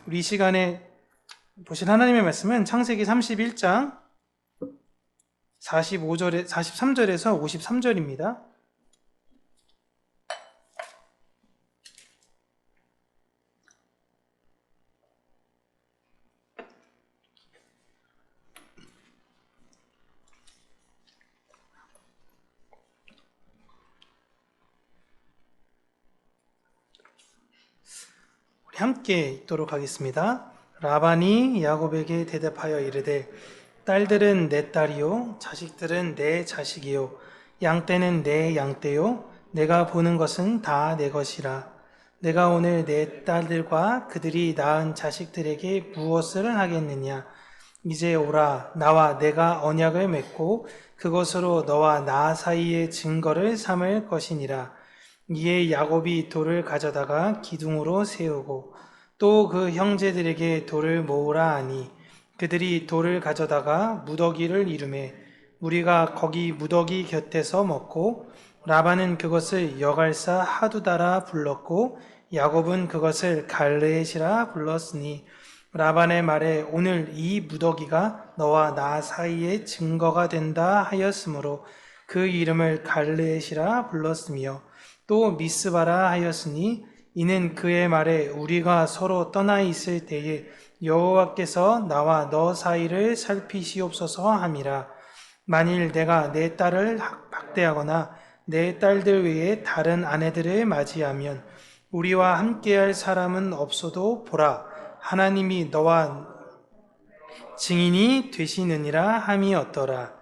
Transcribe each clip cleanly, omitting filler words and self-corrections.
우리 이 시간에 보실 하나님의 말씀은 창세기 31장 43절에서 53절입니다. 우리 함께 읽도록 하겠습니다. 라반이 야곱에게 대답하여 이르되 딸들은 내 딸이요 자식들은 내 자식이요 양떼는 내 양떼요 내가 보는 것은 다 내 것이라. 내가 오늘 내 딸들과 그들이 낳은 자식들에게 무엇을 하겠느냐. 이제 오라, 나와 내가 언약을 맺고 그것으로 너와 나 사이의 증거를 삼을 것이니라. 이에 야곱이 돌을 가져다가 기둥으로 세우고 또 그 형제들에게 돌을 모으라 하니 그들이 돌을 가져다가 무더기를 이루매 우리가 거기 무더기 곁에서 먹고 라반은 그것을 여갈사 하두다라 불렀고 야곱은 그것을 갈르엣이라 불렀으니 라반의 말에 오늘 이 무더기가 너와 나 사이의 증거가 된다 하였으므로 그 이름을 갈르엣이라 불렀으며 또 미스바라 하였으니 이는 그의 말에 우리가 서로 떠나 있을 때에 여호와께서 나와 너 사이를 살피시옵소서 함이라. 만일 내가 내 딸을 학대하거나 내 딸들 외에 다른 아내들을 맞이하면 우리와 함께할 사람은 없어도 보라, 하나님이 너와 증인이 되시느니라 함이었더라.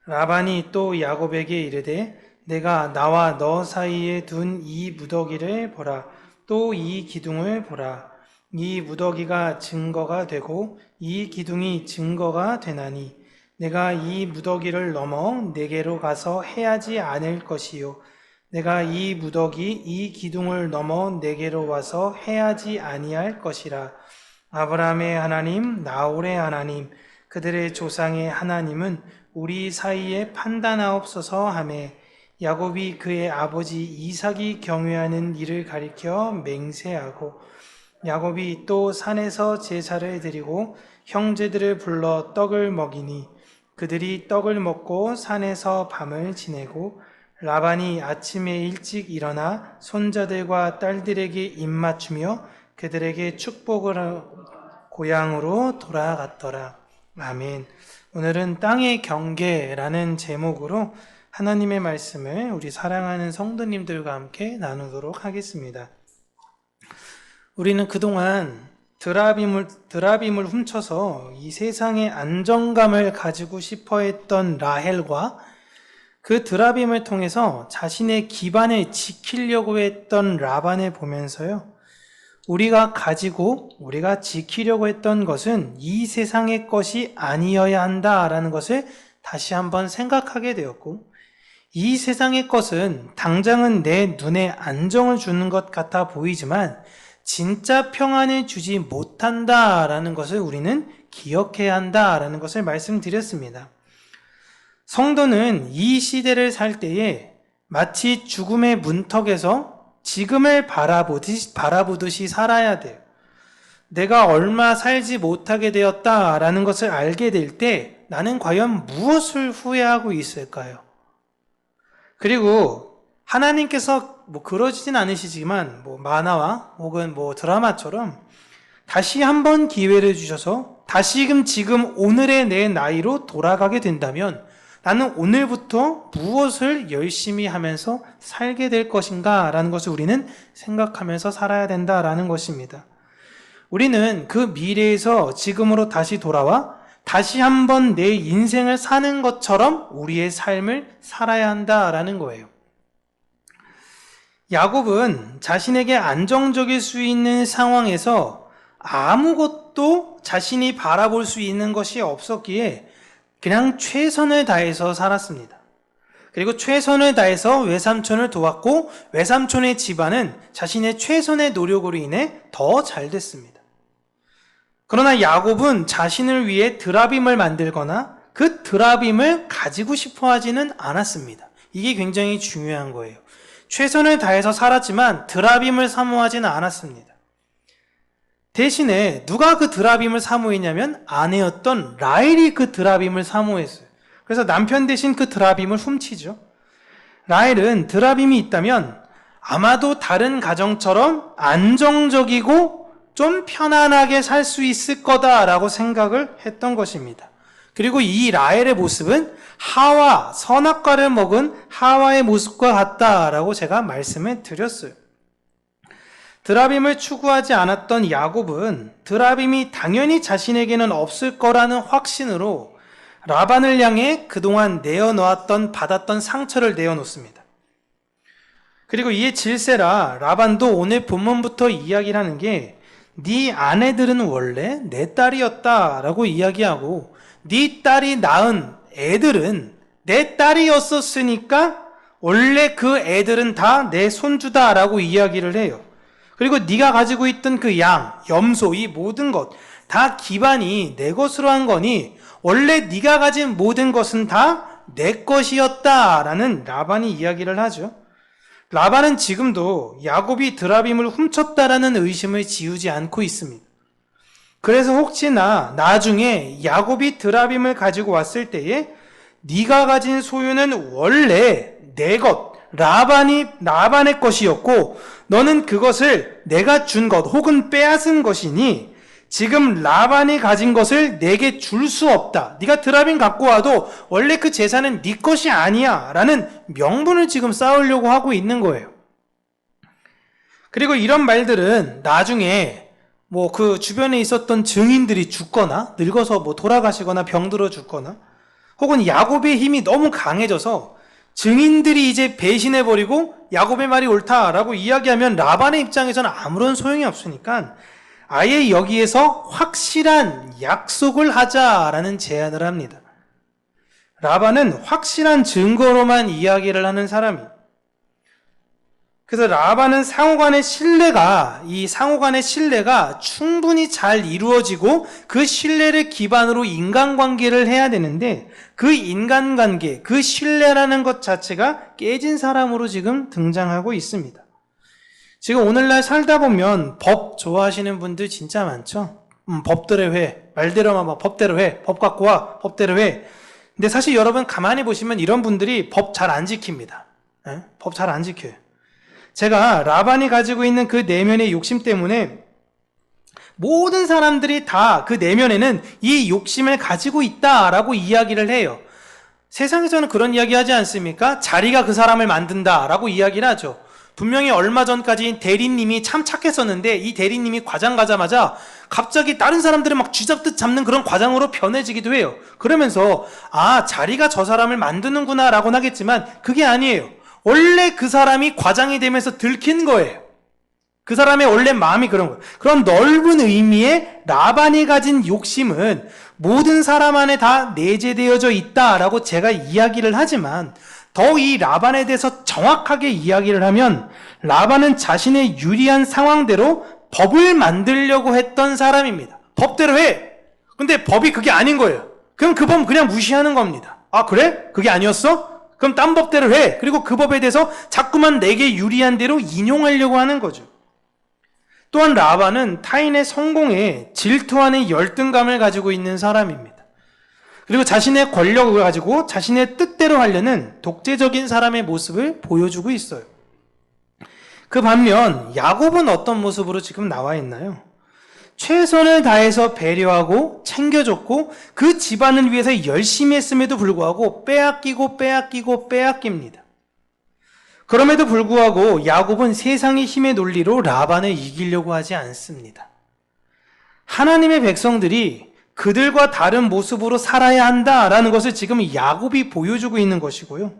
라반이 또 야곱에게 이르되 내가 나와 너 사이에 둔 이 무더기를 보라. 또 이 기둥을 보라. 이 무더기가 증거가 되고 이 기둥이 증거가 되나니 내가 이 무더기를 넘어 내게로 가서 해하지 않을 것이요 내가 이 무더기 이 기둥을 넘어 내게로 와서 해하지 아니할 것이라. 아브라함의 하나님 나홀의 하나님 그들의 조상의 하나님은 우리 사이에 판단하옵소서 하매 야곱이 그의 아버지 이삭이 경외하는 일을 가리켜 맹세하고 야곱이 또 산에서 제사를 드리고 형제들을 불러 떡을 먹이니 그들이 떡을 먹고 산에서 밤을 지내고 라반이 아침에 일찍 일어나 손자들과 딸들에게 입맞추며 그들에게 축복을 하고 고향으로 돌아갔더라. 아멘. 오늘은 땅의 경계라는 제목으로 하나님의 말씀을 우리 사랑하는 성도님들과 함께 나누도록 하겠습니다. 우리는 그동안 드라빔을 훔쳐서 이 세상의 안정감을 가지고 싶어 했던 라헬과 그 드라빔을 통해서 자신의 기반을 지키려고 했던 라반을 보면서요, 우리가 지키려고 했던 것은 이 세상의 것이 아니어야 한다라는 것을 다시 한번 생각하게 되었고, 이 세상의 것은 당장은 내 눈에 안정을 주는 것 같아 보이지만 진짜 평안을 주지 못한다라는 것을 우리는 기억해야 한다라는 것을 말씀드렸습니다. 성도는 이 시대를 살 때에 마치 죽음의 문턱에서 지금을 바라보듯이 살아야 돼요. 내가 얼마 살지 못하게 되었다라는 것을 알게 될 때 나는 과연 무엇을 후회하고 있을까요? 그리고 하나님께서 그러지진 않으시지만 만화와 혹은 드라마처럼 다시 한번 기회를 주셔서 다시금 지금 오늘의 내 나이로 돌아가게 된다면 나는 오늘부터 무엇을 열심히 하면서 살게 될 것인가 라는 것을 우리는 생각하면서 살아야 된다라는 것입니다. 우리는 그 미래에서 지금으로 다시 돌아와 다시 한번 내 인생을 사는 것처럼 우리의 삶을 살아야 한다라는 거예요. 야곱은 자신에게 안정적일 수 있는 상황에서 아무것도 자신이 바라볼 수 있는 것이 없었기에 그냥 최선을 다해서 살았습니다. 그리고 최선을 다해서 외삼촌을 도왔고 외삼촌의 집안은 자신의 최선의 노력으로 인해 더 잘 됐습니다. 그러나 야곱은 자신을 위해 드라빔을 만들거나 그 드라빔을 가지고 싶어 하지는 않았습니다. 이게 굉장히 중요한 거예요. 최선을 다해서 살았지만 드라빔을 사모하지는 않았습니다. 대신에 누가 그 드라빔을 사모했냐면 아내였던 라헬이 그 드라빔을 사모했어요. 그래서 남편 대신 그 드라빔을 훔치죠. 라헬은 드라빔이 있다면 아마도 다른 가정처럼 안정적이고 좀 편안하게 살 수 있을 거다라고 생각을 했던 것입니다. 그리고 이 라헬의 모습은 하와, 선악과를 먹은 하와의 모습과 같다라고 제가 말씀을 드렸어요. 드라빔을 추구하지 않았던 야곱은 드라빔이 당연히 자신에게는 없을 거라는 확신으로 라반을 향해 그동안 내어놓았던 받았던 상처를 내어놓습니다. 그리고 이에 질세라 라반도 오늘 본문부터 이야기를 하는 게 네 아내들은 원래 내 딸이었다라고 이야기하고 네 딸이 낳은 애들은 내 딸이었었으니까 원래 그 애들은 다 내 손주다라고 이야기를 해요. 그리고 네가 가지고 있던 그 양, 염소, 이 모든 것 다 기반이 내 것으로 한 거니 원래 네가 가진 모든 것은 다 내 것이었다라는 라반이 이야기를 하죠. 라반은 지금도 야곱이 드라빔을 훔쳤다라는 의심을 지우지 않고 있습니다. 그래서 혹시나 나중에 야곱이 드라빔을 가지고 왔을 때에 네가 가진 소유는 원래 내 것, 라반의 것이었고 너는 그것을 내가 준 것 혹은 빼앗은 것이니 지금 라반이 가진 것을 내게 줄 수 없다. 네가 드라빔 갖고 와도 원래 그 재산은 네 것이 아니야 라는 명분을 지금 쌓으려고 하고 있는 거예요. 그리고 이런 말들은 나중에 뭐 그 주변에 있었던 증인들이 죽거나 늙어서 뭐 돌아가시거나 병들어 죽거나 혹은 야곱의 힘이 너무 강해져서 증인들이 이제 배신해버리고 야곱의 말이 옳다라고 이야기하면 라반의 입장에서는 아무런 소용이 없으니까 아예 여기에서 확실한 약속을 하자라는 제안을 합니다. 라반은 확실한 증거로만 이야기를 하는 사람이에요. 그래서 라반은 상호간의 신뢰가 충분히 잘 이루어지고 그 신뢰를 기반으로 인간관계를 해야 되는데 그 인간관계, 그 신뢰라는 것 자체가 깨진 사람으로 지금 등장하고 있습니다. 지금 오늘날 살다 보면 법 좋아하시는 분들 진짜 많죠? 법대로 해. 말대로만 막 법대로 해. 법 갖고 와. 법대로 해. 근데 사실 여러분 가만히 보시면 이런 분들이 법 잘 안 지킵니다. 법 잘 안 지켜요. 제가 라반이 가지고 있는 그 내면의 욕심 때문에 모든 사람들이 다 그 내면에는 이 욕심을 가지고 있다라고 이야기를 해요. 세상에서는 그런 이야기 하지 않습니까? 자리가 그 사람을 만든다라고 이야기를 하죠. 분명히 얼마 전까지 대리님이 참 착했었는데 이 대리님이 과장 가자마자 갑자기 다른 사람들을 막 쥐잡듯 잡는 그런 과장으로 변해지기도 해요. 그러면서 자리가 저 사람을 만드는구나 라고는 하겠지만 그게 아니에요. 원래 그 사람이 과장이 되면서 들킨 거예요. 그 사람의 원래 마음이 그런 거예요. 그런 넓은 의미의 라반이 가진 욕심은 모든 사람 안에 다 내재되어져 있다라고 제가 이야기를 하지만 더 이 라반에 대해서 정확하게 이야기를 하면 라반은 자신의 유리한 상황대로 법을 만들려고 했던 사람입니다. 법대로 해. 근데 법이 그게 아닌 거예요. 그럼 그 법 그냥 무시하는 겁니다. 그래? 그게 아니었어? 그럼 딴 법대로 해. 그리고 그 법에 대해서 자꾸만 내게 유리한 대로 인용하려고 하는 거죠. 또한 라반은 타인의 성공에 질투하는 열등감을 가지고 있는 사람입니다. 그리고 자신의 권력을 가지고 자신의 뜻대로 하려는 독재적인 사람의 모습을 보여주고 있어요. 그 반면 야곱은 어떤 모습으로 지금 나와 있나요? 최선을 다해서 배려하고 챙겨줬고 그 집안을 위해서 열심히 했음에도 불구하고 빼앗깁니다. 그럼에도 불구하고 야곱은 세상의 힘의 논리로 라반을 이기려고 하지 않습니다. 하나님의 백성들이 그들과 다른 모습으로 살아야 한다라는 것을 지금 야곱이 보여주고 있는 것이고요.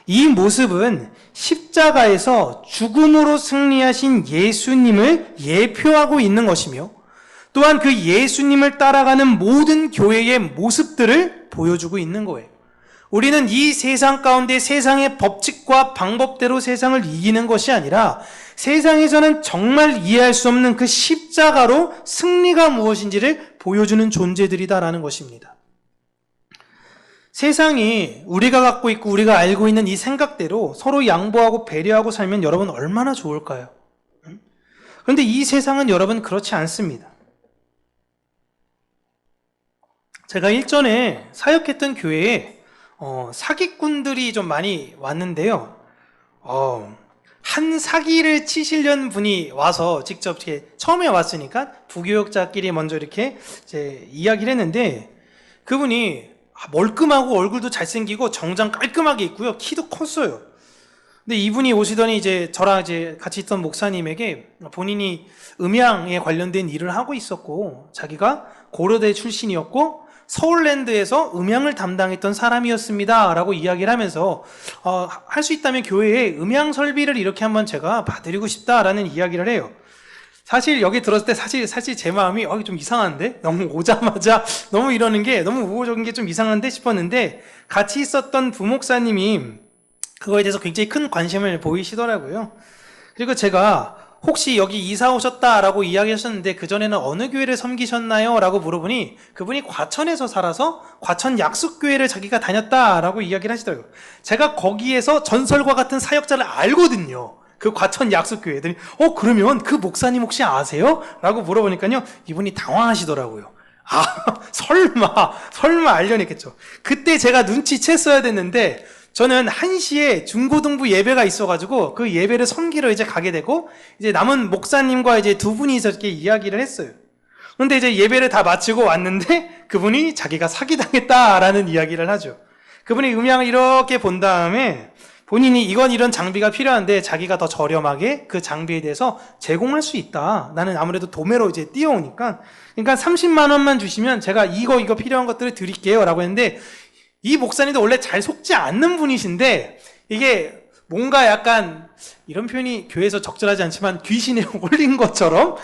이 모습은 십자가에서 죽음으로 승리하신 예수님을 예표하고 있는 것이며 또한 그 예수님을 따라가는 모든 교회의 모습들을 보여주고 있는 거예요. 우리는 이 세상 가운데 세상의 법칙과 방법대로 세상을 이기는 것이 아니라 세상에서는 정말 이해할 수 없는 그 십자가로 승리가 무엇인지를 보여주는 존재들이다라는 것입니다. 세상이 우리가 갖고 있고 우리가 알고 있는 이 생각대로 서로 양보하고 배려하고 살면 여러분 얼마나 좋을까요? 그런데 이 세상은 여러분 그렇지 않습니다. 제가 일전에 사역했던 교회에 사기꾼들이 좀 많이 왔는데요. 한 사기를 치시려는 분이 와서 직접 이렇게 처음에 왔으니까 부교역자끼리 먼저 이렇게 이제 이야기를 했는데, 그분이 멀끔하고 얼굴도 잘생기고 정장 깔끔하게 입고요. 키도 컸어요. 근데 이분이 오시더니 이제 저랑 이제 같이 있던 목사님에게 본인이 음향에 관련된 일을 하고 있었고, 자기가 고려대 출신이었고 서울랜드에서 음향을 담당했던 사람이었습니다 라고 이야기를 하면서 할 수 있다면 교회에 음향 설비를 이렇게 한번 제가 봐드리고 싶다라는 이야기를 해요. 사실 여기 들었을 때 사실 제 마음이 좀 이상한데, 너무 오자마자 너무 이러는 게 너무 우호적인 게 좀 이상한데 싶었는데, 같이 있었던 부목사님이 그거에 대해서 굉장히 큰 관심을 보이시더라고요. 그리고 제가 혹시 여기 이사 오셨다라고 이야기하셨는데 그전에는 어느 교회를 섬기셨나요? 라고 물어보니 그분이 과천에서 살아서 과천 약숙교회를 자기가 다녔다라고 이야기를 하시더라고요. 제가 거기에서 전설과 같은 사역자를 알거든요. 그 과천 약숙교회들이 그러면 그 목사님 혹시 아세요? 라고 물어보니까요, 이분이 당황하시더라고요. 설마 알려냈겠죠. 그때 제가 눈치챘어야 됐는데, 저는 1시에 중고등부 예배가 있어가지고 그 예배를 섬기러 이제 가게 되고, 이제 남은 목사님과 이제 두 분이서 이렇게 이야기를 했어요. 그런데 이제 예배를 다 마치고 왔는데 그분이 자기가 사기당했다라는 이야기를 하죠. 그분이 음향을 이렇게 본 다음에 본인이 이런 장비가 필요한데 자기가 더 저렴하게 그 장비에 대해서 제공할 수 있다. 나는 아무래도 도매로 이제 뛰어오니까, 그러니까 30만 원만 주시면 제가 이거 필요한 것들을 드릴게요 라고 했는데, 이 목사님도 원래 잘 속지 않는 분이신데 이게 뭔가 약간, 이런 표현이 교회에서 적절하지 않지만 귀신에 홀린 것처럼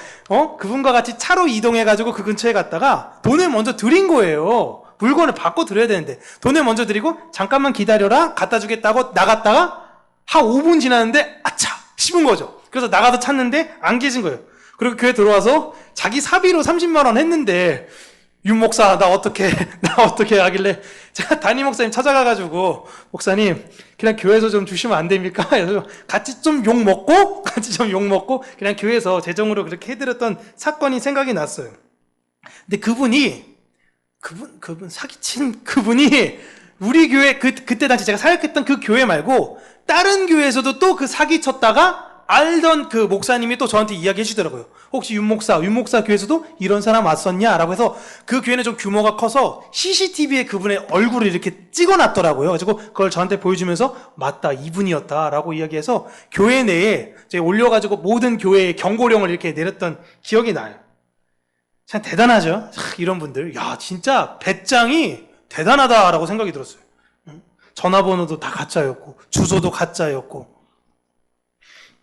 그분과 같이 차로 이동해가지고 그 근처에 갔다가 돈을 먼저 드린 거예요. 물건을 바꿔 드려야 되는데 돈을 먼저 드리고 잠깐만 기다려라 갖다 주겠다고 나갔다가 한 5분 지났는데 아차 싶은 거죠. 그래서 나가서 찾는데 안 계신 거예요. 그리고 교회 들어와서 자기 사비로 30만 원 했는데, 윤 목사 나 어떻게 하길래 제가 담임 목사님 찾아가가지고, 목사님 그냥 교회에서 좀 주시면 안 됩니까? 그래서 같이 좀 욕 먹고 그냥 교회에서 재정으로 그렇게 해드렸던 사건이 생각이 났어요. 근데 그분 사기친 그분이 우리 교회 그때 당시 제가 사역했던 그 교회 말고 다른 교회에서도 또 그 사기 쳤다가 알던 그 목사님이 또 저한테 이야기해 주더라고요. 혹시 윤 목사 교회에서도 이런 사람 왔었냐? 라고 해서 그 교회는 좀 규모가 커서 CCTV에 그분의 얼굴을 이렇게 찍어놨더라고요. 그래서 그걸 저한테 보여주면서 맞다, 이분이었다 라고 이야기해서 교회 내에 올려가지고 모든 교회에 경고령을 이렇게 내렸던 기억이 나요. 참 대단하죠? 이런 분들. 야, 진짜 배짱이 대단하다라고 생각이 들었어요. 전화번호도 다 가짜였고 주소도 가짜였고.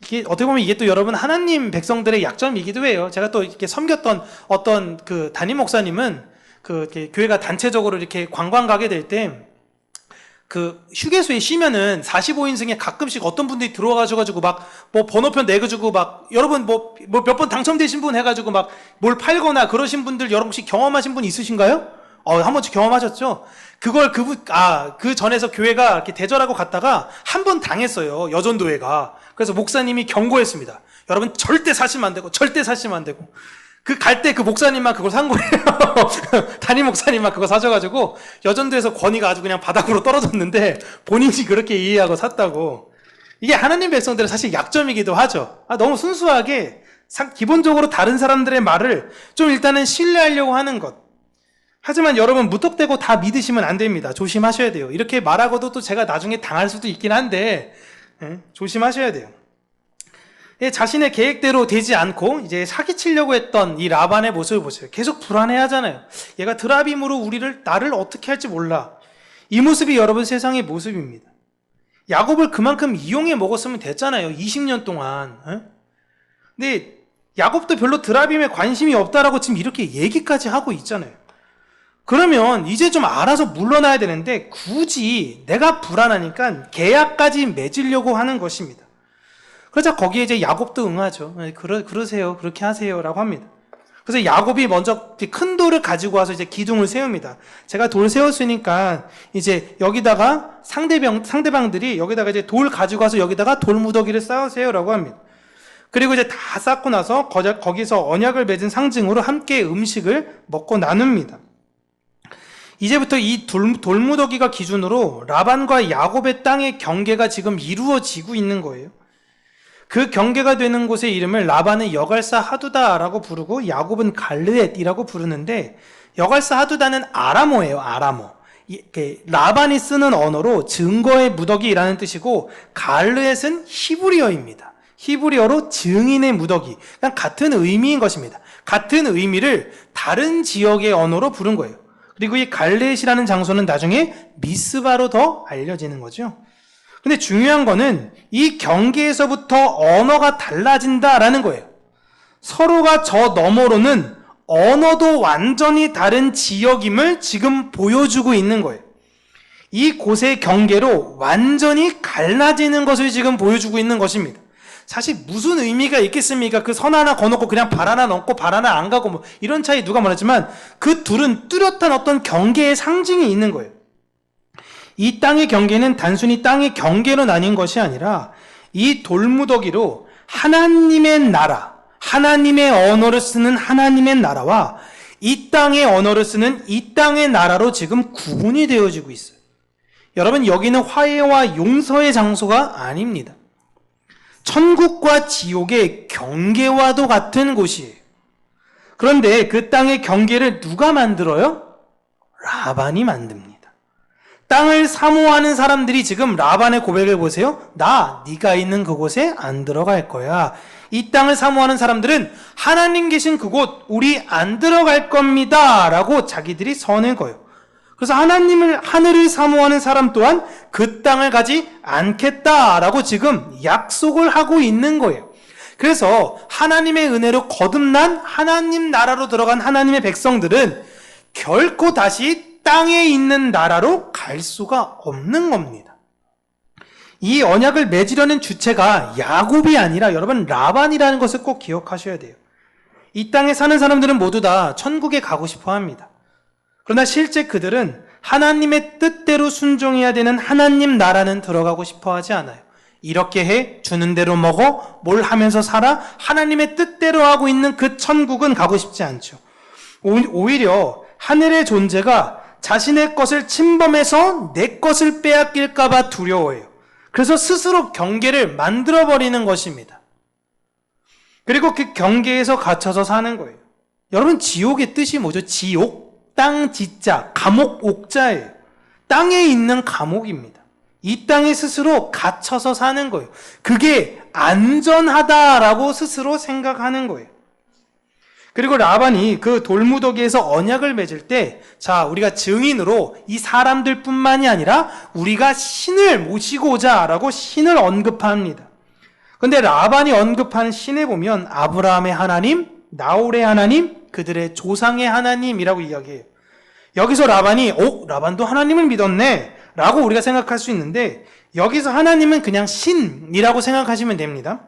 이게 어떻게 보면 이게 또 여러분 하나님 백성들의 약점이기도 해요. 제가 또 이렇게 섬겼던 어떤 그 담임 목사님은 이렇게 교회가 단체적으로 이렇게 관광 가게 될 때 그 휴게소에 쉬면은 45인승에 가끔씩 어떤 분들이 들어와가지고 막 뭐 번호표 내가지고 막 여러분 뭐 몇 번 당첨되신 분 해가지고 막 뭘 팔거나 그러신 분들 여러분 혹시 경험하신 분 있으신가요? 한 번씩 경험하셨죠? 그걸 그 전에서 교회가 이렇게 대절하고 갔다가 한 번 당했어요. 여전도회가. 그래서 목사님이 경고했습니다. 여러분 절대 사시면 안 되고 절대 사시면 안 되고. 갈 때 그 목사님만 그걸 산 거예요. 담임 목사님만 그거 사셔가지고 여전도에서 권위가 아주 그냥 바닥으로 떨어졌는데 본인이 그렇게 이해하고 샀다고. 이게 하나님 백성들의 사실 약점이기도 하죠. 너무 순수하게 기본적으로 다른 사람들의 말을 좀 일단은 신뢰하려고 하는 것. 하지만 여러분 무턱대고 다 믿으시면 안 됩니다. 조심하셔야 돼요. 이렇게 말하고도 또 제가 나중에 당할 수도 있긴 한데 조심하셔야 돼요. 자신의 계획대로 되지 않고 이제 사기치려고 했던 이 라반의 모습을 보세요. 계속 불안해하잖아요. 얘가 드라빔으로 나를 어떻게 할지 몰라. 이 모습이 여러분 세상의 모습입니다. 야곱을 그만큼 이용해 먹었으면 됐잖아요. 20년 동안. 근데 야곱도 별로 드라빔에 관심이 없다라고 지금 이렇게 얘기까지 하고 있잖아요. 그러면 이제 좀 알아서 물러나야 되는데 굳이 내가 불안하니까 계약까지 맺으려고 하는 것입니다. 그러자 거기에 이제 야곱도 응하죠. 그러세요. 그렇게 하세요. 라고 합니다. 그래서 야곱이 먼저 큰 돌을 가지고 와서 이제 기둥을 세웁니다. 제가 돌 세웠으니까 이제 여기다가 상대방들이 여기다가 이제 돌 가지고 와서 여기다가 돌무더기를 쌓으세요. 라고 합니다. 그리고 이제 다 쌓고 나서 거기서 언약을 맺은 상징으로 함께 음식을 먹고 나눕니다. 이제부터 이 돌무더기가 기준으로 라반과 야곱의 땅의 경계가 지금 이루어지고 있는 거예요. 그 경계가 되는 곳의 이름을 라반은 여갈사 하두다라고 부르고 야곱은 갈르엣이라고 부르는데, 여갈사 하두다는 아람어예요. 아람어. 라반이 쓰는 언어로 증거의 무더기라는 뜻이고, 갈르엣은 히브리어입니다. 히브리어로 증인의 무더기. 그냥 같은 의미인 것입니다. 같은 의미를 다른 지역의 언어로 부른 거예요. 그리고 이 갈레엣이라는 장소는 나중에 미스바로 더 알려지는 거죠. 근데 중요한 거는 이 경계에서부터 언어가 달라진다라는 거예요. 서로가 저 너머로는 언어도 완전히 다른 지역임을 지금 보여주고 있는 거예요. 이 곳의 경계로 완전히 갈라지는 것을 지금 보여주고 있는 것입니다. 사실 무슨 의미가 있겠습니까? 그 선 하나 거놓고 그냥 발 하나 넘고 발 하나 안 가고 뭐 이런 차이 누가 말했지만, 그 둘은 뚜렷한 어떤 경계의 상징이 있는 거예요. 이 땅의 경계는 단순히 땅의 경계로 나뉜 것이 아니라 이 돌무더기로 하나님의 나라, 하나님의 언어를 쓰는 하나님의 나라와 이 땅의 언어를 쓰는 이 땅의 나라로 지금 구분이 되어지고 있어요. 여러분, 여기는 화해와 용서의 장소가 아닙니다. 천국과 지옥의 경계와도 같은 곳이에요. 그런데 그 땅의 경계를 누가 만들어요? 라반이 만듭니다. 땅을 사모하는 사람들이 지금 라반의 고백을 보세요. 네가 있는 그곳에 안 들어갈 거야. 이 땅을 사모하는 사람들은 하나님 계신 그곳 우리 안 들어갈 겁니다 라고 자기들이 선을 거요. 그래서 하늘을 사모하는 사람 또한 그 땅을 가지 않겠다라고 지금 약속을 하고 있는 거예요. 그래서 하나님의 은혜로 거듭난 하나님 나라로 들어간 하나님의 백성들은 결코 다시 땅에 있는 나라로 갈 수가 없는 겁니다. 이 언약을 맺으려는 주체가 야곱이 아니라 여러분 라반이라는 것을 꼭 기억하셔야 돼요. 이 땅에 사는 사람들은 모두 다 천국에 가고 싶어 합니다. 그러나 실제 그들은 하나님의 뜻대로 순종해야 되는 하나님 나라는 들어가고 싶어 하지 않아요. 이렇게 해, 주는 대로 먹어, 뭘 하면서 살아, 하나님의 뜻대로 하고 있는 그 천국은 가고 싶지 않죠. 오히려 하늘의 존재가 자신의 것을 침범해서 내 것을 빼앗길까봐 두려워해요. 그래서 스스로 경계를 만들어버리는 것입니다. 그리고 그 경계에서 갇혀서 사는 거예요. 여러분, 지옥의 뜻이 뭐죠? 지옥. 땅 지자, 감옥 옥자예요. 땅에 있는 감옥입니다. 이 땅에 스스로 갇혀서 사는 거예요. 그게 안전하다라고 스스로 생각하는 거예요. 그리고 라반이 그 돌무더기에서 언약을 맺을 때, 자, 우리가 증인으로 이 사람들 뿐만이 아니라 우리가 신을 모시고 오자라고 신을 언급합니다. 근데 라반이 언급한 신에 보면 아브라함의 하나님, 나홀의 하나님, 그들의 조상의 하나님이라고 이야기해요. 여기서 라반이 라반도 하나님을 믿었네 라고 우리가 생각할 수 있는데, 여기서 하나님은 그냥 신이라고 생각하시면 됩니다.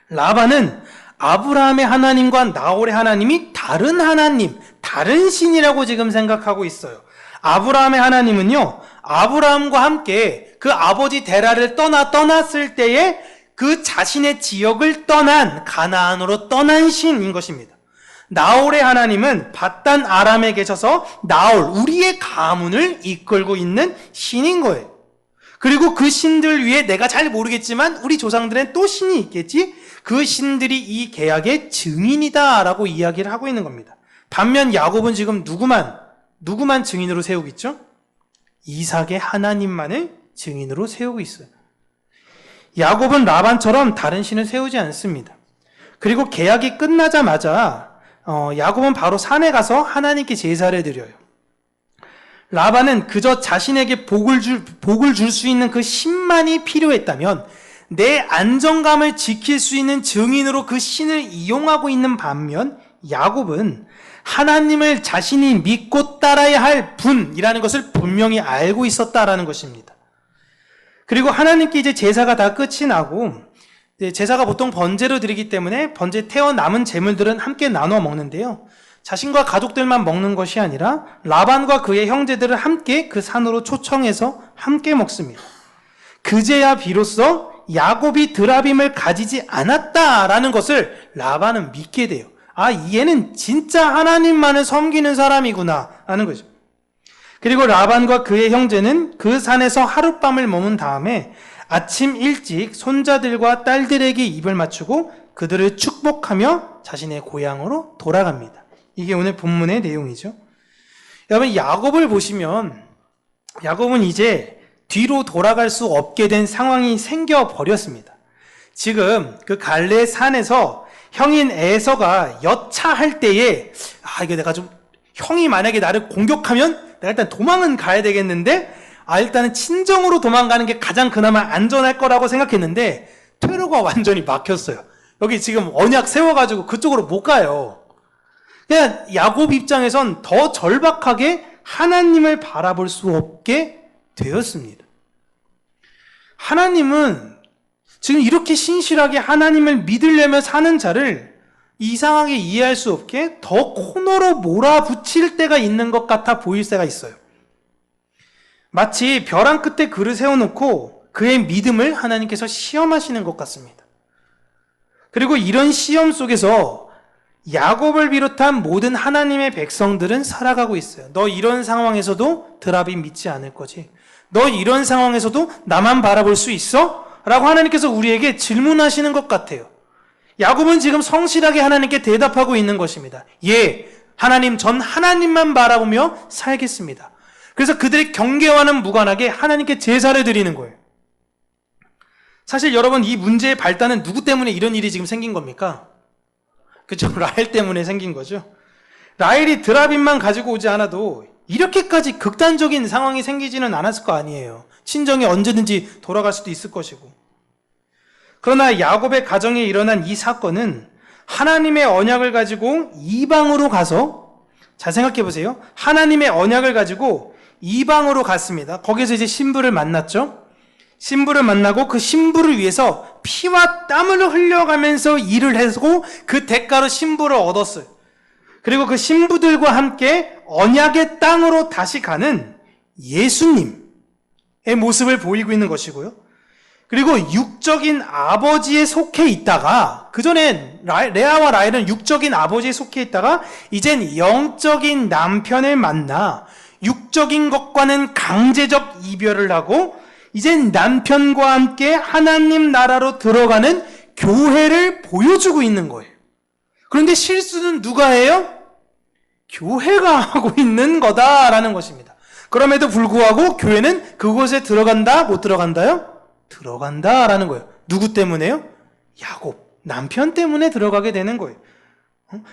라반은 아브라함의 하나님과 나홀의 하나님이 다른 하나님, 다른 신이라고 지금 생각하고 있어요. 아브라함의 하나님은요, 아브라함과 함께 그 아버지 데라를 떠났을 때에 그 자신의 지역을 떠난, 가나안으로 떠난 신인 것입니다. 나홀의 하나님은 밧단 아람에 계셔서 나홀, 우리의 가문을 이끌고 있는 신인 거예요. 그리고 그 신들 위에 내가 잘 모르겠지만 우리 조상들은 또 신이 있겠지? 그 신들이 이 계약의 증인이다 라고 이야기를 하고 있는 겁니다. 반면 야곱은 지금 누구만 증인으로 세우고 있죠? 이삭의 하나님만을 증인으로 세우고 있어요. 야곱은 라반처럼 다른 신을 세우지 않습니다. 그리고 계약이 끝나자마자 야곱은 바로 산에 가서 하나님께 제사를 드려요. 라반은 그저 자신에게 복을 줄 수 있는 그 신만이 필요했다면 내 안정감을 지킬 수 있는 증인으로 그 신을 이용하고 있는 반면, 야곱은 하나님을 자신이 믿고 따라야 할 분이라는 것을 분명히 알고 있었다라는 것입니다. 그리고 하나님께 이제 제사가 다 끝이 나고, 제사가 보통 번제로 드리기 때문에 번제 태어 남은 재물들은 함께 나눠 먹는데요, 자신과 가족들만 먹는 것이 아니라 라반과 그의 형제들을 함께 그 산으로 초청해서 함께 먹습니다. 그제야 비로소 야곱이 드라빔을 가지지 않았다라는 것을 라반은 믿게 돼요. 얘는 진짜 하나님만을 섬기는 사람이구나 하는 거죠. 그리고 라반과 그의 형제는 그 산에서 하룻밤을 머문 다음에 아침 일찍 손자들과 딸들에게 입을 맞추고 그들을 축복하며 자신의 고향으로 돌아갑니다. 이게 오늘 본문의 내용이죠. 여러분, 야곱을 보시면 야곱은 이제 뒤로 돌아갈 수 없게 된 상황이 생겨버렸습니다. 지금 그 갈레 산에서 형인 에서가 여차할 때에 이게 내가 좀 형이 만약에 나를 공격하면 내가 일단 도망은 가야 되겠는데 일단은 친정으로 도망가는 게 가장 그나마 안전할 거라고 생각했는데 퇴로가 완전히 막혔어요. 여기 지금 언약 세워가지고 그쪽으로 못 가요. 그냥 야곱 입장에선 더 절박하게 하나님을 바라볼 수 없게 되었습니다. 하나님은 지금 이렇게 신실하게 하나님을 믿으려며 사는 자를 이상하게 이해할 수 없게 더 코너로 몰아붙일 때가 있는 것 같아 보일 때가 있어요. 마치 벼랑 끝에 그를 세워놓고 그의 믿음을 하나님께서 시험하시는 것 같습니다. 그리고 이런 시험 속에서 야곱을 비롯한 모든 하나님의 백성들은 살아가고 있어요. 너 이런 상황에서도 드라빔 믿지 않을 거지? 너 이런 상황에서도 나만 바라볼 수 있어? 라고 하나님께서 우리에게 질문하시는 것 같아요. 야곱은 지금 성실하게 하나님께 대답하고 있는 것입니다. 예, 하나님, 전 하나님만 바라보며 살겠습니다. 그래서 그들의 경계와는 무관하게 하나님께 제사를 드리는 거예요. 사실 여러분, 이 문제의 발단은 누구 때문에 이런 일이 지금 생긴 겁니까? 그죠? 라헬 때문에 생긴 거죠. 라헬이 드라빔만 가지고 오지 않아도 이렇게까지 극단적인 상황이 생기지는 않았을 거 아니에요. 친정이 언제든지 돌아갈 수도 있을 것이고. 그러나 야곱의 가정에 일어난 이 사건은 하나님의 언약을 가지고 이방으로 가서, 잘 생각해 보세요. 하나님의 언약을 가지고 이방으로 갔습니다. 거기서 이제 신부를 만났죠. 신부를 만나고 그 신부를 위해서 피와 땀을 흘려가면서 일을 하고 그 대가로 신부를 얻었어요. 그리고 그 신부들과 함께 언약의 땅으로 다시 가는 예수님의 모습을 보이고 있는 것이고요. 그리고 육적인 아버지에 속해 있다가, 그전에 레아와 라헬은 육적인 아버지에 속해 있다가 이젠 영적인 남편을 만나 육적인 것과는 강제적 이별을 하고 이젠 남편과 함께 하나님 나라로 들어가는 교회를 보여주고 있는 거예요. 그런데 실수는 누가 해요? 교회가 하고 있는 거다라는 것입니다. 그럼에도 불구하고 교회는 그곳에 들어간다? 못 들어간다요? 들어간다라는 거예요. 누구 때문에요? 야곱, 남편 때문에 들어가게 되는 거예요.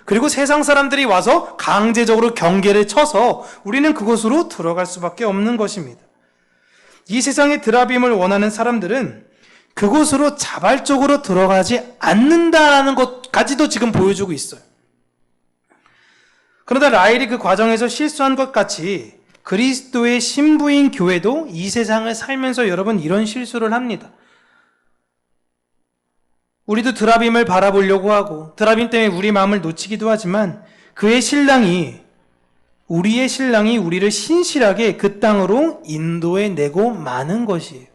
그리고 세상 사람들이 와서 강제적으로 경계를 쳐서 우리는 그곳으로 들어갈 수밖에 없는 것입니다. 이 세상의 드라빔을 원하는 사람들은 그곳으로 자발적으로 들어가지 않는다는 것까지도 지금 보여주고 있어요. 그러다 라헬이 그 과정에서 실수한 것 같이 그리스도의 신부인 교회도 이 세상을 살면서 여러분 이런 실수를 합니다. 우리도 드라빔을 바라보려고 하고 드라빔 때문에 우리 마음을 놓치기도 하지만 우리의 신랑이 우리를 신실하게 그 땅으로 인도해내고 마는 것이에요.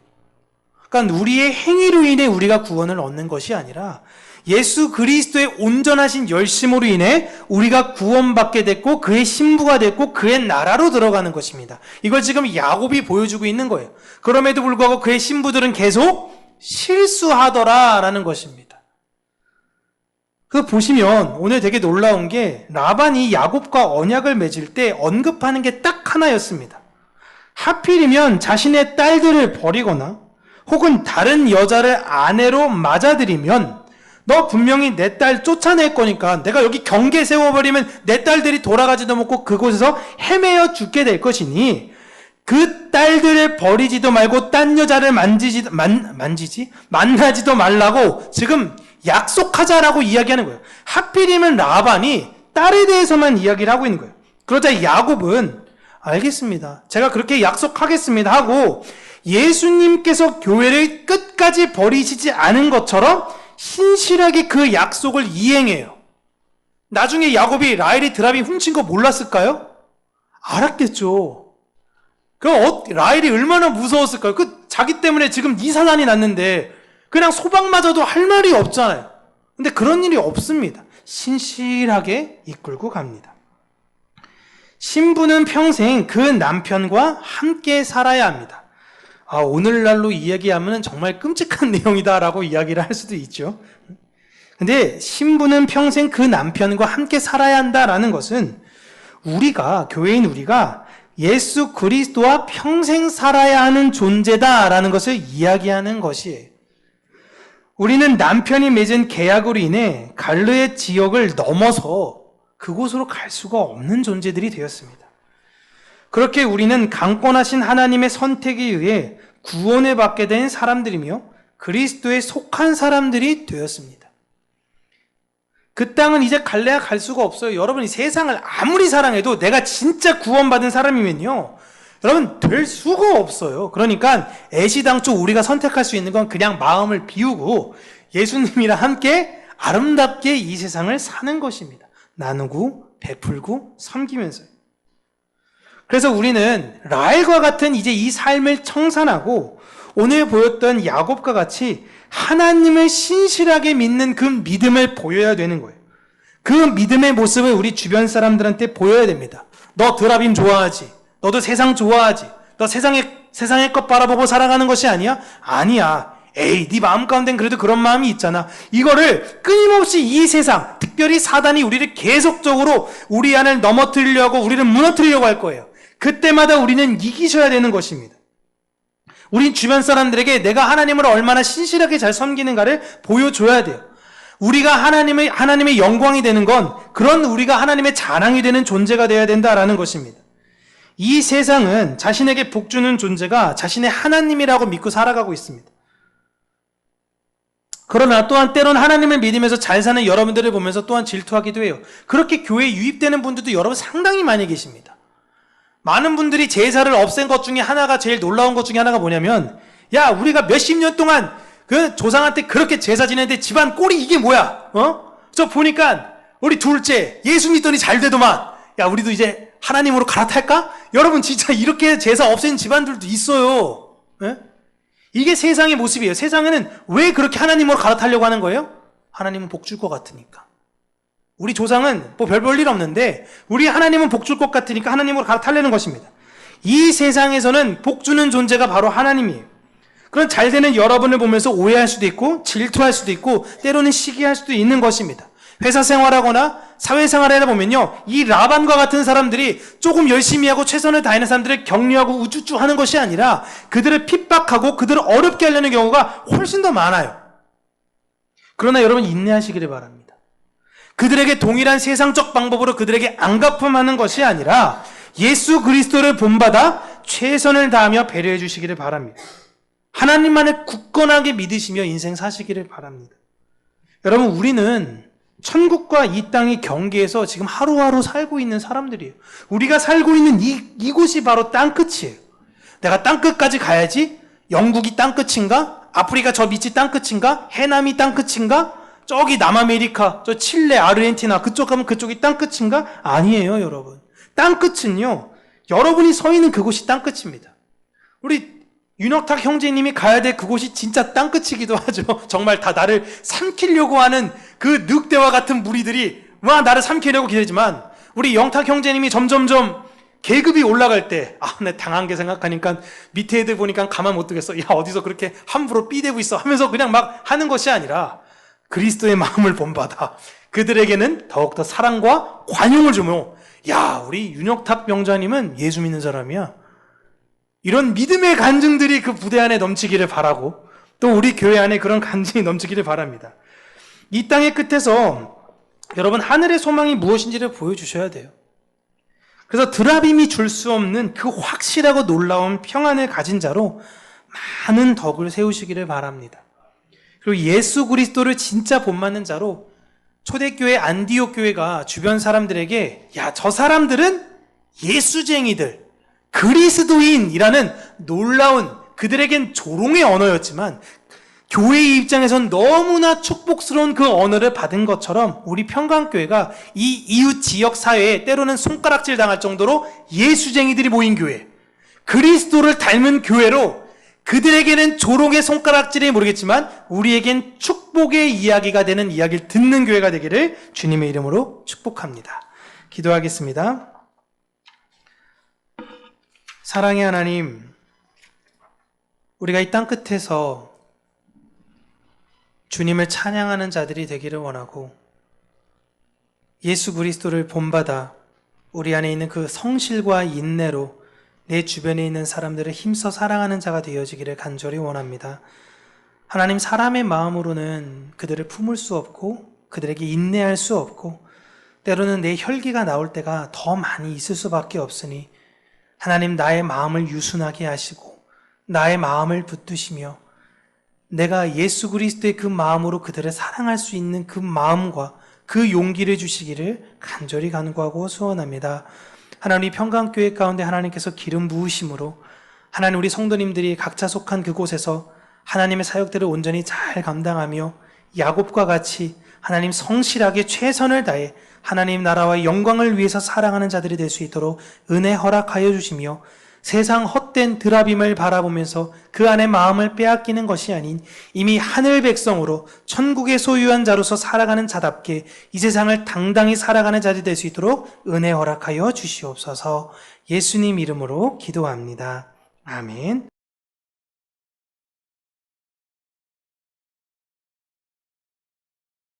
그러니까 우리의 행위로 인해 우리가 구원을 얻는 것이 아니라 예수 그리스도의 온전하신 열심으로 인해 우리가 구원받게 됐고 그의 신부가 됐고 그의 나라로 들어가는 것입니다. 이걸 지금 야곱이 보여주고 있는 거예요. 그럼에도 불구하고 그의 신부들은 계속 실수하더라라는 것입니다. 그래서 보시면 오늘 되게 놀라운 게 라반이 야곱과 언약을 맺을 때 언급하는 게 딱 하나였습니다. 하필이면 자신의 딸들을 버리거나 혹은 다른 여자를 아내로 맞아들이면 너 분명히 내 딸 쫓아낼 거니까 내가 여기 경계 세워버리면 내 딸들이 돌아가지도 못하고 그곳에서 헤매어 죽게 될 것이니 그 딸들을 버리지도 말고 딴 여자를 만나지도 말라고 지금 약속하자라고 이야기하는 거예요. 하필이면 라반이 딸에 대해서만 이야기를 하고 있는 거예요. 그러자 야곱은 알겠습니다. 제가 그렇게 약속하겠습니다 하고 예수님께서 교회를 끝까지 버리시지 않은 것처럼 신실하게 그 약속을 이행해요. 나중에 야곱이 라헬이 드라빔 훔친 거 몰랐을까요? 알았겠죠. 라헬이 얼마나 무서웠을까요? 자기 때문에 지금 이 사단이 났는데 그냥 소방마저도 할 말이 없잖아요. 근데 그런 일이 없습니다. 신실하게 이끌고 갑니다. 신부는 평생 그 남편과 함께 살아야 합니다. 오늘날로 이야기하면 정말 끔찍한 내용이다라고 이야기를 할 수도 있죠. 근데 신부는 평생 그 남편과 함께 살아야 한다라는 것은 교회인 우리가 예수 그리스도와 평생 살아야 하는 존재다라는 것을 이야기하는 것이에요. 우리는 남편이 맺은 계약으로 인해 갈르의 지역을 넘어서 그곳으로 갈 수가 없는 존재들이 되었습니다. 그렇게 우리는 강권하신 하나님의 선택에 의해 구원을 받게 된 사람들이며 그리스도에 속한 사람들이 되었습니다. 그 땅은 이제 갈래야 갈 수가 없어요. 여러분, 이 세상을 아무리 사랑해도 내가 진짜 구원받은 사람이면요, 여러분 될 수가 없어요. 그러니까 애시당초 우리가 선택할 수 있는 건 그냥 마음을 비우고 예수님이랑 함께 아름답게 이 세상을 사는 것입니다. 나누고 베풀고 섬기면서요. 그래서 우리는 라헬과 같은 이제 이 삶을 청산하고 오늘 보였던 야곱과 같이 하나님을 신실하게 믿는 그 믿음을 보여야 되는 거예요. 그 믿음의 모습을 우리 주변 사람들한테 보여야 됩니다. 너 드라빔 좋아하지? 너도 세상 좋아하지? 너 세상의 것 바라보고 살아가는 것이 아니야? 아니야. 에이, 네 마음 가운데는 그래도 그런 마음이 있잖아. 이거를 끊임없이 이 세상, 특별히 사단이 우리를 계속적으로 우리 안을 넘어뜨리려고 하고 우리를 무너뜨리려고 할 거예요. 그때마다 우리는 이기셔야 되는 것입니다. 우리 주변 사람들에게 내가 하나님을 얼마나 신실하게 잘 섬기는가를 보여줘야 돼요. 우리가 하나님의 영광이 되는 건 그런 우리가 하나님의 자랑이 되는 존재가 되어야 된다라는 것입니다. 이 세상은 자신에게 복주는 존재가 자신의 하나님이라고 믿고 살아가고 있습니다. 그러나 또한 때론 하나님을 믿으면서 잘 사는 여러분들을 보면서 또한 질투하기도 해요. 그렇게 교회에 유입되는 분들도 여러분 상당히 많이 계십니다. 많은 분들이 제사를 없앤 것 중에 하나가, 제일 놀라운 것 중에 하나가 뭐냐면, 야, 우리가 몇십 년 동안 그 조상한테 그렇게 제사 지냈는데 집안 꼴이 이게 뭐야? 저 보니까 우리 둘째 예수 믿더니 잘 되더만. 야, 우리도 이제 하나님으로 갈아탈까? 여러분 진짜 이렇게 제사 없앤 집안들도 있어요. 이게 세상의 모습이에요. 세상에는 왜 그렇게 하나님으로 갈아타려고 하는 거예요? 하나님은 복 줄 것 같으니까. 우리 조상은 뭐 별 볼 일 없는데 우리 하나님은 복 줄 것 같으니까 하나님으로 갈아타려는 것입니다. 이 세상에서는 복 주는 존재가 바로 하나님이에요. 그런 잘 되는 여러분을 보면서 오해할 수도 있고 질투할 수도 있고 때로는 시기할 수도 있는 것입니다. 회사 생활하거나 사회생활을 하다 보면요, 이 라반과 같은 사람들이 조금 열심히 하고 최선을 다하는 사람들을 격려하고 우쭈쭈 하는 것이 아니라 그들을 핍박하고 그들을 어렵게 하려는 경우가 훨씬 더 많아요. 그러나 여러분 인내하시기를 바랍니다. 그들에게 동일한 세상적 방법으로 그들에게 안갚음하는 것이 아니라 예수 그리스도를 본받아 최선을 다하며 배려해 주시기를 바랍니다. 하나님만을 굳건하게 믿으시며 인생 사시기를 바랍니다. 여러분, 우리는 천국과 이 땅의 경계에서 지금 하루하루 살고 있는 사람들이에요. 우리가 살고 있는 이곳이 바로 땅끝이에요. 내가 땅끝까지 가야지? 영국이 땅끝인가? 아프리카 저 밑이 땅끝인가? 해남이 땅끝인가? 저기 남아메리카, 저 칠레, 아르헨티나 그쪽 가면 그쪽이 땅끝인가? 아니에요, 여러분. 땅끝은요, 여러분이 서 있는 그곳이 땅끝입니다. 우리 윤혁탁 형제님이 가야 될 그곳이 진짜 땅끝이기도 하죠. 정말 다 나를 삼키려고 하는 그 늑대와 같은 무리들이 와 나를 삼키려고 기다리지만 우리 영탁 형제님이 점점점 계급이 올라갈 때 내 당한 게 생각하니까 밑에 애들 보니까 가만 못 두겠어. 야, 어디서 그렇게 함부로 삐대고 있어 하면서 그냥 막 하는 것이 아니라 그리스도의 마음을 본받아 그들에게는 더욱더 사랑과 관용을 주며, 야, 우리 윤혁탁 병자님은 예수 믿는 사람이야. 이런 믿음의 간증들이 그 부대 안에 넘치기를 바라고 또 우리 교회 안에 그런 간증이 넘치기를 바랍니다. 이 땅의 끝에서 여러분 하늘의 소망이 무엇인지를 보여주셔야 돼요. 그래서 드라빔이 줄 수 없는 그 확실하고 놀라운 평안을 가진 자로 많은 덕을 세우시기를 바랍니다. 그리고 예수 그리스도를 진짜 본받는 자로 초대교회 안디옥 교회가 주변 사람들에게 야, 저 사람들은 예수쟁이들, 그리스도인이라는 놀라운, 그들에겐 조롱의 언어였지만 교회의 입장에선 너무나 축복스러운 그 언어를 받은 것처럼 우리 평강교회가 이 이웃 지역 사회에 때로는 손가락질 당할 정도로 예수쟁이들이 모인 교회, 그리스도를 닮은 교회로 그들에게는 조롱의 손가락질이 모르겠지만 우리에겐 축복의 이야기가 되는 이야기를 듣는 교회가 되기를 주님의 이름으로 축복합니다. 기도하겠습니다. 사랑의 하나님, 우리가 이 땅 끝에서 주님을 찬양하는 자들이 되기를 원하고 예수 그리스도를 본받아 우리 안에 있는 그 성실과 인내로 내 주변에 있는 사람들을 힘써 사랑하는 자가 되어지기를 간절히 원합니다. 하나님, 사람의 마음으로는 그들을 품을 수 없고 그들에게 인내할 수 없고 때로는 내 혈기가 나올 때가 더 많이 있을 수밖에 없으니 하나님, 나의 마음을 유순하게 하시고 나의 마음을 붙드시며 내가 예수 그리스도의 그 마음으로 그들을 사랑할 수 있는 그 마음과 그 용기를 주시기를 간절히 간구하고 소원합니다. 하나님, 평강교회 가운데 하나님께서 기름 부으심으로 하나님, 우리 성도님들이 각자 속한 그곳에서 하나님의 사역들을 온전히 잘 감당하며 야곱과 같이 하나님 성실하게 최선을 다해 하나님 나라와 영광을 위해서 사랑하는 자들이 될 수 있도록 은혜 허락하여 주시며 세상 헛된 드라빔을 바라보면서 그 안에 마음을 빼앗기는 것이 아닌 이미 하늘 백성으로 천국의 소유한 자로서 살아가는 자답게 이 세상을 당당히 살아가는 자들이 될 수 있도록 은혜 허락하여 주시옵소서. 예수님 이름으로 기도합니다. 아멘.